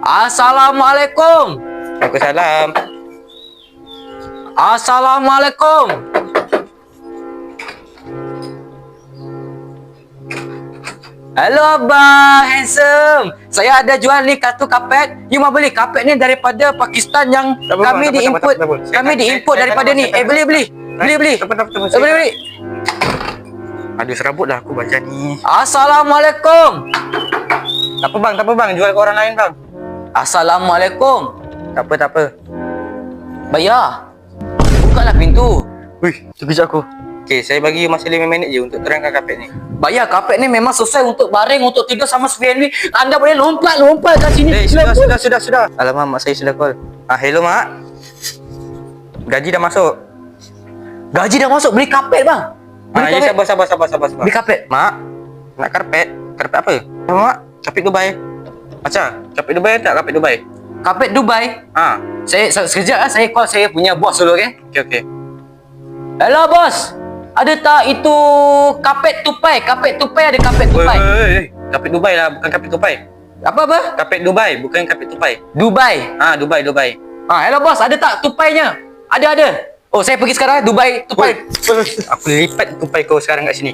Assalamualaikum. Waalaikumsalam. Assalamualaikum. Hello abang, handsome. Saya ada jual ni kartu kapet. You mau beli kapet ni daripada Pakistan yang Tak apa, kami tak apa, diimport. tak apa. Kami diimport daripada ni. Beli. Beli. Aduh, serabut dah aku baca ni. Assalamualaikum. Tak apa bang, jual ke orang lain bang. Assalamualaikum. Tak apa. Bayar. Bukalah pintu. Wih, sekejap aku. Okey, saya bagi masa 5 minit je untuk terangkan kapet ni. Bayar, kapet ni memang sesuai untuk baring, untuk tidur sama Svenly. Anda boleh lompat kat sini. Sudah. Alamak, mak saya sudah call. Hello mak. Gaji dah masuk. Gaji dah masuk, beli kapet bang. Ya, sabar. Beli kapet. Mak, nak karpet? Karpet apa? Mak, kapet Dubai. Macam, kapet Dubai tak kapet Dubai? Kapet Dubai. Saya sekejap saya call saya punya bos dulu, okey? Okey. Hello bos. Ada tak itu kapet tupai? Kapet tupai ada kapet tupai. Kapet Dubai lah, bukan kapet tupai. Apa? Kapet Dubai, bukan kapet tupai. Dubai. Dubai. Hello bos, ada tak tupainya? Ada. Oh, saya pergi sekarang Dubai tupai. Aku lipat tupai kau sekarang kat sini.